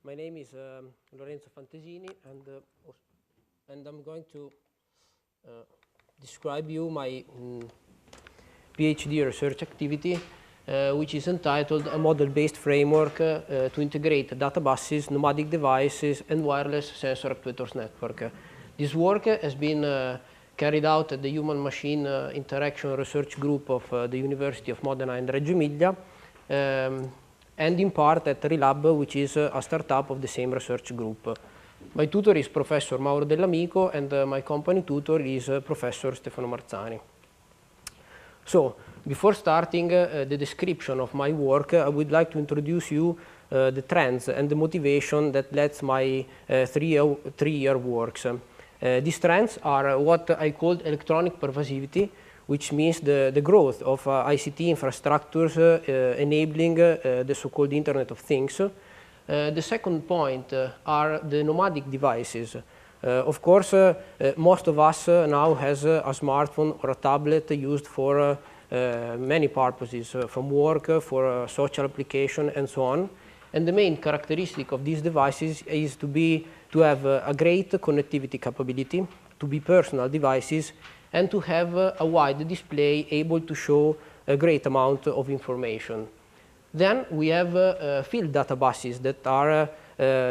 My name is Lorenzo Fantesini, and I'm going to describe you my PhD research activity, which is entitled A Model-Based Framework to Integrate Data Buses, Nomadic Devices, and Wireless Sensor-Actuators Network. This work has been carried out at the Human-Machine Interaction Research Group of the University of Modena and Reggio Emilia, and in part at Relab, which is a startup of the same research group. My tutor is Professor Mauro Dell'Amico, and my company tutor is Professor Stefano Marzani. So, before starting the description of my work, I would like to introduce you the trends and the motivation that led my three-year works. These trends are what I called electronic pervasivity, which means the growth of ICT infrastructures enabling the so-called Internet of Things. The second point are the nomadic devices. Of course, most of us now has a smartphone or a tablet used for many purposes, from work, for social application, and so on. And the main characteristic of these devices is to have a great connectivity capability, to be personal devices, and to have a wide display able to show a great amount of information. Then we have field data buses that are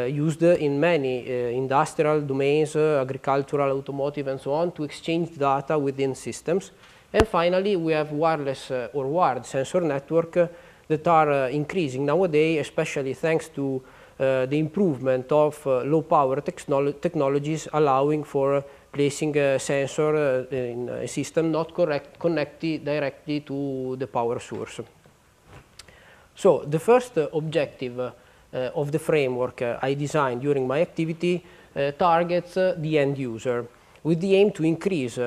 used in many industrial domains, agricultural, automotive, and so on, to exchange data within systems. And finally, we have wireless or wired sensor network that are increasing nowadays, especially thanks to the improvement of low-power technologies, allowing for placing a sensor in a system not connected directly to the power source. So the first objective of the framework I designed during my activity targets the end user, with the aim to increase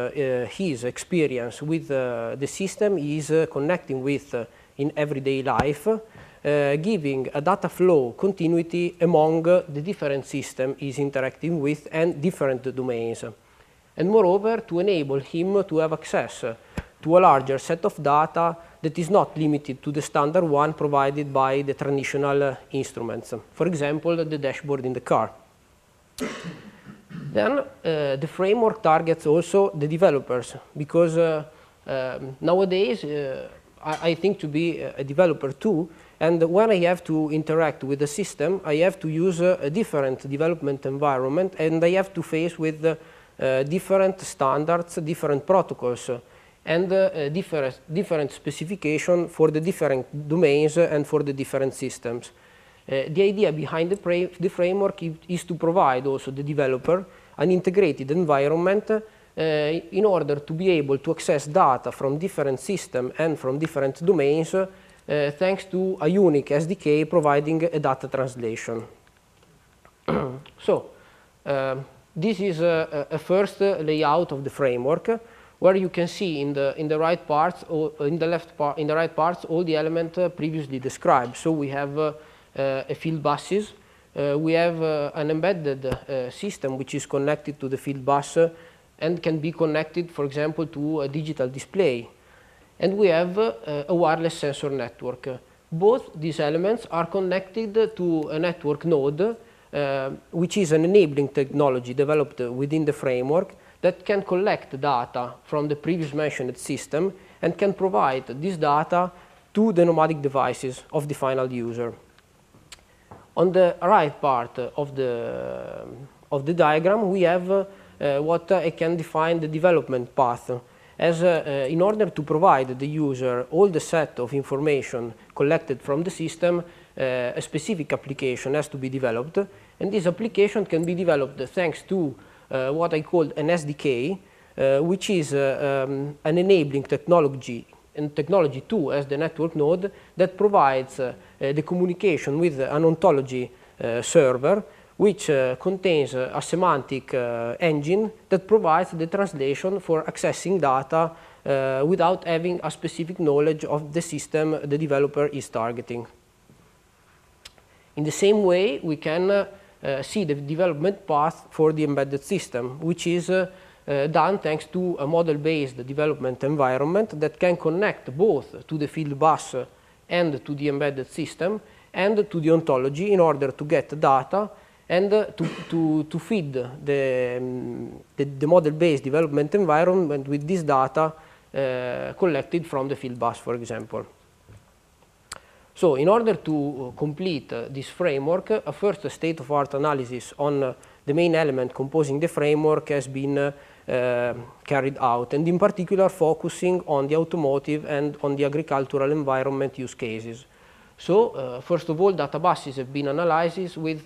his experience with the system he is connecting with in everyday life, giving a data flow continuity among the different systems he is interacting with and different domains. And moreover, to enable him to have access to a larger set of data that is not limited to the standard one provided by the traditional instruments, for example, the dashboard in the car. Then the framework targets also the developers, because nowadays I think to be a developer too, and when I have to interact with the system, I have to use a different development environment, and I have to face with different standards, different protocols, and different specification for the different domains and for the different systems. The idea behind the framework is to provide also the developer an integrated environment in order to be able to access data from different systems and from different domains thanks to a unique SDK providing a data translation. So, this is a first layout of the framework, where you can see in the right parts or in the right parts all the elements previously described. So we have a field buses, we have an embedded system which is connected to the field bus and can be connected, for example, to a digital display. And we have a wireless sensor network. Both these elements are connected to a network node, which is an enabling technology developed within the framework that can collect data from the previous mentioned system and can provide this data to the nomadic devices of the final user. On the right part of the diagram, we have what I can define the development path, as in order to provide the user all the set of information collected from the system, a specific application has to be developed, and this application can be developed thanks to what I call an SDK, which is an enabling technology, and technology 2 as the network node, that provides the communication with an ontology server, which contains a semantic engine that provides the translation for accessing data without having a specific knowledge of the system the developer is targeting. In the same way, we can see the development path for the embedded system, which is done thanks to a model-based development environment that can connect both to the field bus and to the embedded system, and to the ontology in order to get data and to feed the model-based development environment with this data collected from the field bus, for example. So in order to complete this framework, a first state-of-art analysis on the main element composing the framework has been carried out, and in particular focusing on the automotive and on the agricultural environment use cases. So first of all, data buses have been analyzed with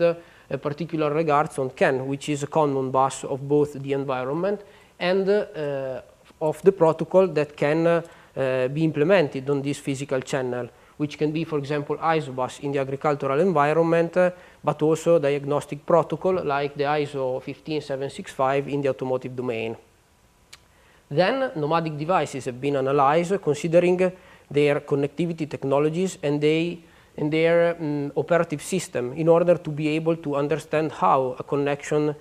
particular regards on CAN, which is a common bus of both the environment and of the protocol that can be implemented on this physical channel, which can be, for example, ISO bus in the agricultural environment, but also diagnostic protocol like the ISO 15765 in the automotive domain. Then nomadic devices have been analyzed considering their connectivity technologies and their operative system in order to be able to understand how a connection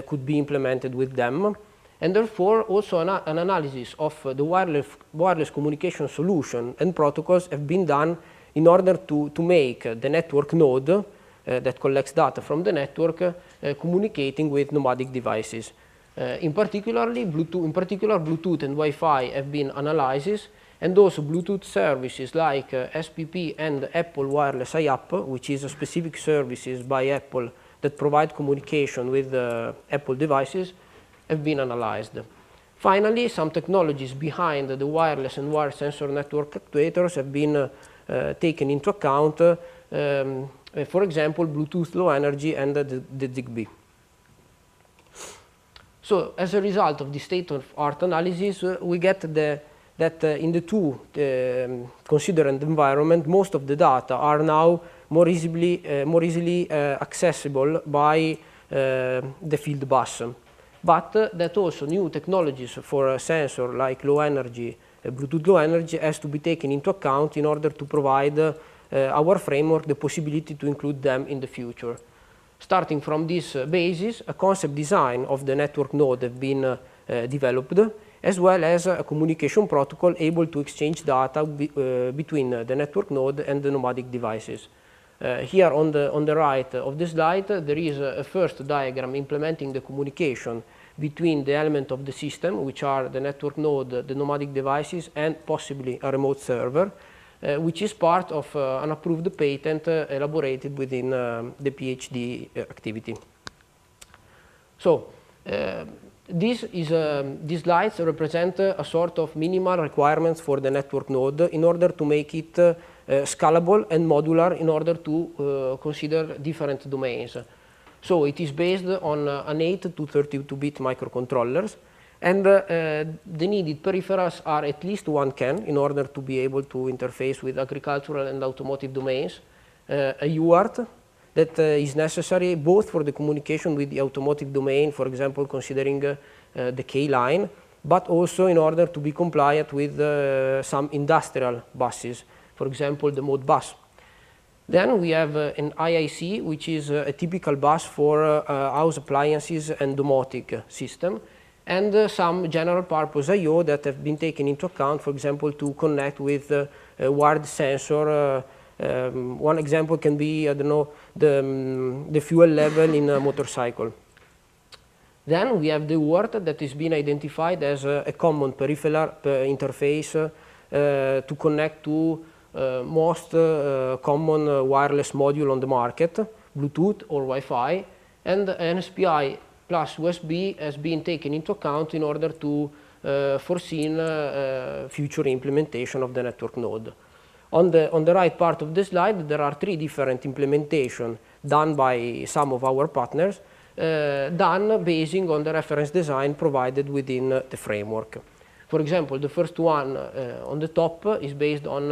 could be implemented with them. And therefore also an analysis of the wireless communication solution and protocols have been done in order to make the network node that collects data from the network communicating with nomadic devices. In particular, Bluetooth and Wi-Fi have been analyzed, and also Bluetooth services like SPP and Apple Wireless iApp, which is a specific services by Apple that provide communication with Apple devices, have been analyzed. Finally, some technologies behind the wireless and wired sensor network actuators have been taken into account, for example, Bluetooth Low Energy and the Zigbee. So, as a result of the state-of-art analysis, we get that in the two considered environment, most of the data are now more easily accessible by the field bus. But that also new technologies for a sensor like low energy, Bluetooth Low Energy has to be taken into account in order to provide our framework the possibility to include them in the future. Starting from this basis, a concept design of the network node have been developed, as well as a communication protocol able to exchange data between the network node and the nomadic devices. Here on the right of the slide, there is a first diagram implementing the communication between the element of the system, which are the network node, the nomadic devices, and possibly a remote server, which is part of an approved patent elaborated within the PhD activity. So, these slides represent a sort of minimal requirements for the network node in order to make it scalable and modular in order to consider different domains. So it is based on an 8 to 32-bit microcontrollers, and the needed peripherals are at least one CAN in order to be able to interface with agricultural and automotive domains, a UART that is necessary both for the communication with the automotive domain, for example, considering the K-line, but also in order to be compliant with some industrial buses, for example, the Modbus. Then we have an IIC, which is a typical bus for house appliances and domotic system, and some general purpose I/O that have been taken into account, for example, to connect with a wired sensor. One example can be, I don't know, the fuel level in a motorcycle. Then we have the UART that has been identified as a common peripheral interface to connect to most common wireless module on the market, Bluetooth or Wi-Fi, and NSPI plus USB has been taken into account in order to foresee future implementation of the network node. On the right part of the slide, there are 3 different implementations done by some of our partners, done basing on the reference design provided within the framework. For example, the first one on the top is based on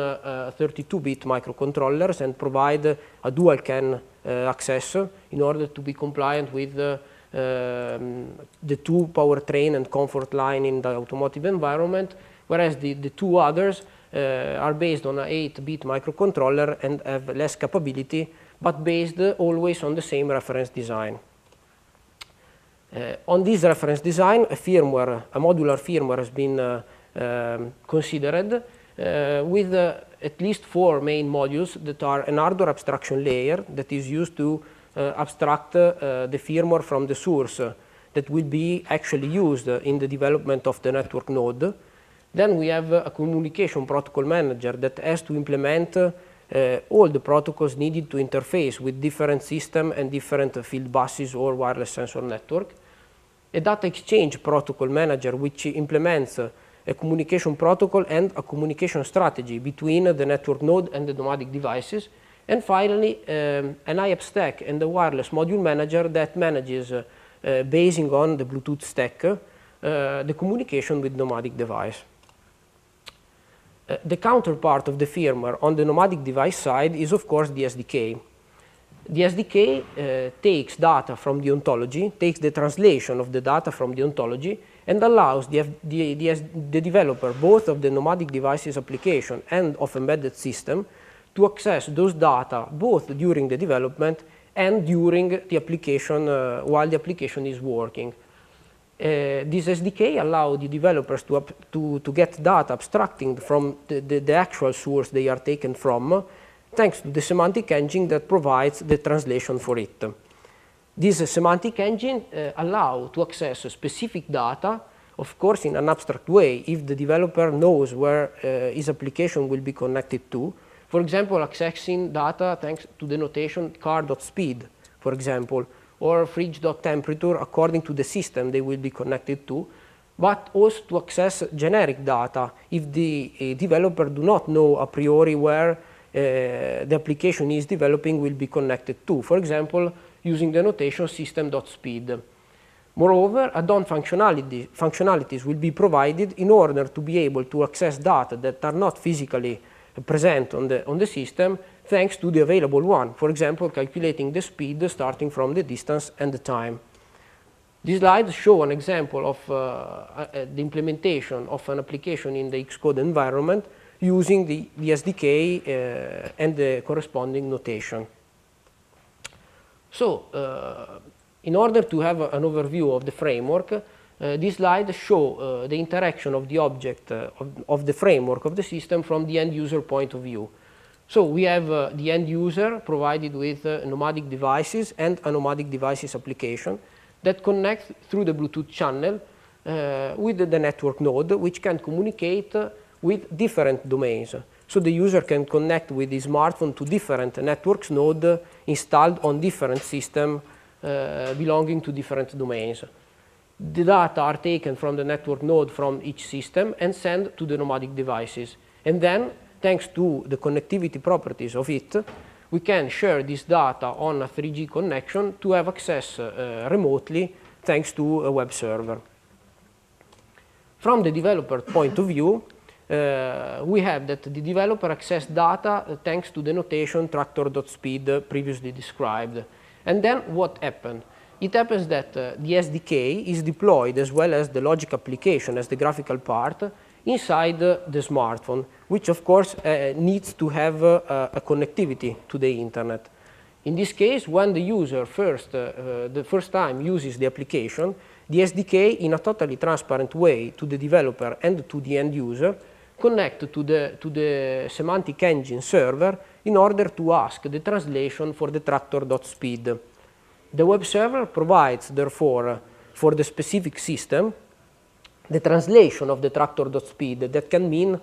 32-bit microcontrollers and provide a dual CAN access in order to be compliant with the 2 powertrain and comfort line in the automotive environment, whereas the 2 others are based on an 8-bit microcontroller and have less capability, but based always on the same reference design. On this reference design, a modular firmware has been considered with at least 4 main modules that are an hardware abstraction layer that is used to abstract the firmware from the source that will be actually used in the development of the network node. Then we have a communication protocol manager that has to implement all the protocols needed to interface with different systems and different field buses or wireless sensor network. A data exchange protocol manager which implements a communication protocol and a communication strategy between the network node and the nomadic devices. And finally, an IAP stack and the wireless module manager that manages, basing on the Bluetooth stack, the communication with nomadic device. The counterpart of the firmware on the nomadic device side is, of course, the SDK. The SDK takes data from the ontology, takes the translation of the data from the ontology, and allows the developer, both of the nomadic devices application and of embedded system, to access those data both during the development and during the application, while the application is working. This SDK allows the developers to get data abstracting from the actual source they are taken from, thanks to the semantic engine that provides the translation for it. This semantic engine allows to access specific data, of course in an abstract way, if the developer knows where his application will be connected to. For example, accessing data thanks to the notation car.speed, for example, or fridge.temperature according to the system they will be connected to, but also to access generic data if the developer do not know a priori where the application is developing will be connected to, for example, using the notation system.speed. Moreover, add-on functionalities will be provided in order to be able to access data that are not physically present on the system, thanks to the available one, for example, calculating the speed starting from the distance and the time. These slides show an example of the implementation of an application in the Xcode environment using the SDK and the corresponding notation. So, in order to have an overview of the framework, these slides show the interaction of the object of the framework of the system from the end user point of view. So we have the end user provided with nomadic devices and a nomadic devices application that connects through the Bluetooth channel with the network node, which can communicate with different domains. So the user can connect with his smartphone to different networks node installed on different systems belonging to different domains. The data are taken from the network node from each system and sent to the nomadic devices. And then, thanks to the connectivity properties of it, we can share this data on a 3G connection to have access remotely thanks to a web server. From the developer point of view, we have that the developer access data thanks to the notation tractor.speed previously described. And then what happened? It happens that the SDK is deployed as well as the logic application as the graphical part inside the smartphone, which of course needs to have a connectivity to the internet. In this case, when the user the first time uses the application, the SDK in a totally transparent way to the developer and to the end user connect to the semantic engine server in order to ask the translation for the tractor.speed. The web server provides, therefore, for the specific system, the translation of the tractor.speed. That can mean,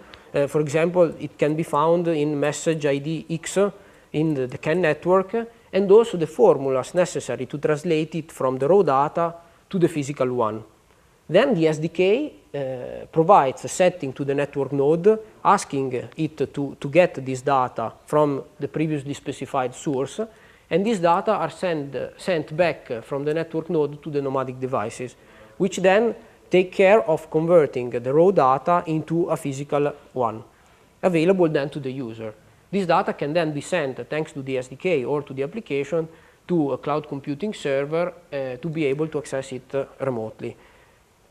for example, it can be found in message ID X in the CAN network, and also the formulas necessary to translate it from the raw data to the physical one. Then the SDK provides a setting to the network node, asking it to get this data from the previously specified source, and these data are sent back from the network node to the nomadic devices, which then take care of converting the raw data into a physical one, available then to the user. This data can then be sent, thanks to the SDK or to the application, to a cloud computing server to be able to access it remotely.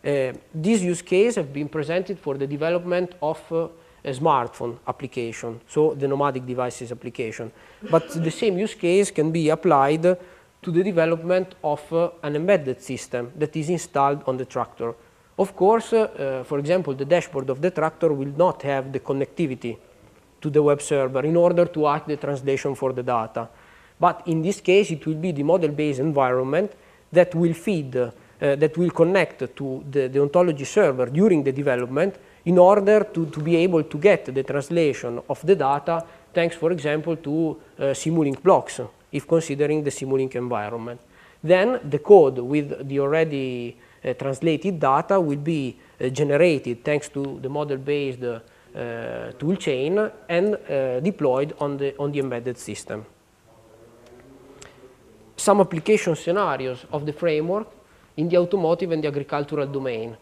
These use cases have been presented for the development of a smartphone application, so the nomadic devices application. But the same use case can be applied to the development of an embedded system that is installed on the tractor. Of course, for example, the dashboard of the tractor will not have the connectivity to the web server in order to act the translation for the data. But in this case, it will be the model-based environment that will feed, that will connect to the ontology server during the development in order to be able to get the translation of the data thanks, for example, to Simulink blocks, if considering the Simulink environment. Then the code with the already translated data will be generated thanks to the model-based tool chain and deployed on the embedded system. Some application scenarios of the framework in the automotive and the agricultural domain.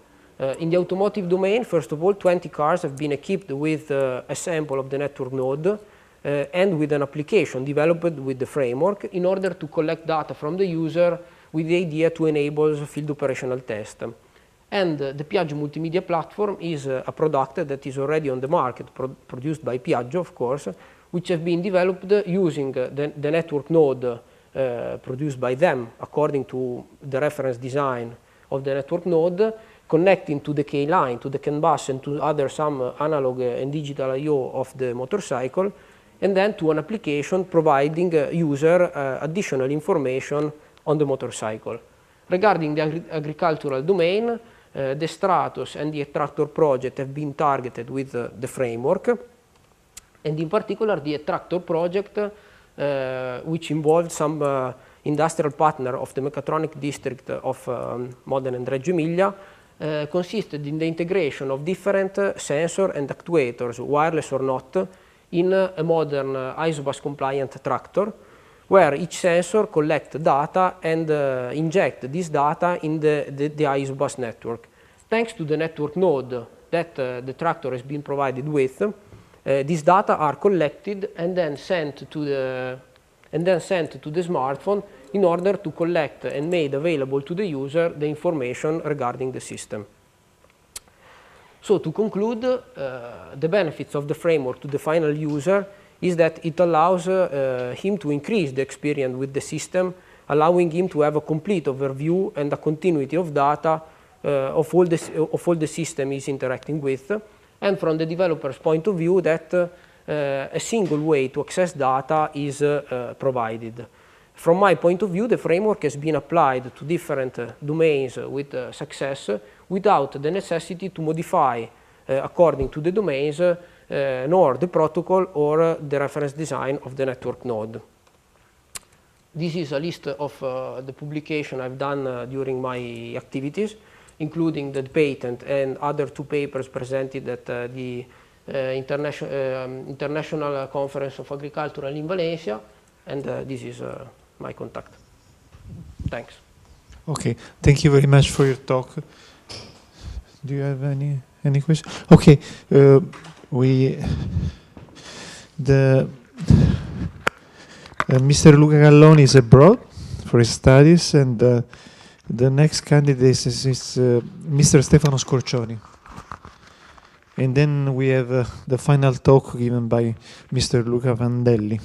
In the automotive domain, first of all, 20 cars have been equipped with a sample of the network node and with an application developed with the framework in order to collect data from the user with the idea to enable field operational test. And the Piaggio multimedia platform is a product that is already on the market, produced by Piaggio, of course, which has been developed using the network node produced by them according to the reference design of the network node, connecting to the K line, to the CAN bus, and to other some analog and digital I/O of the motorcycle, and then to an application providing user additional information on the motorcycle. Regarding the agricultural domain, the Stratos and the Tractor project have been targeted with the framework, and in particular the Tractor project, which involved some industrial partner of the mechatronic district of Modena and Reggio Emilia, consisted in the integration of different sensor and actuators, wireless or not, in a modern ISO-bus compliant tractor, where each sensor collects data and injects this data in the ISO-bus network. Thanks to the network node that the tractor has been provided with, these data are collected and then sent to the smartphone in order to collect and made available to the user the information regarding the system. So to conclude, the benefits of the framework to the final user is that it allows him to increase the experience with the system, allowing him to have a complete overview and a continuity of data of all the system he's interacting with, and from the developer's point of view that a single way to access data is provided. From my point of view, the framework has been applied to different domains with success without the necessity to modify according to the domains nor the protocol or the reference design of the network node. This is a list of the publication I've done during my activities, including the patent and other 2 papers presented at the International Conference of Agricultural in Valencia, and this is my contact. Thanks. Okay, thank you very much for your talk. Do you have any questions? Okay, Mr. Luca Galloni is abroad for his studies, and the next candidate is Mr. Stefano Scorcioni. And then we have the final talk given by Mr. Luca Vandelli.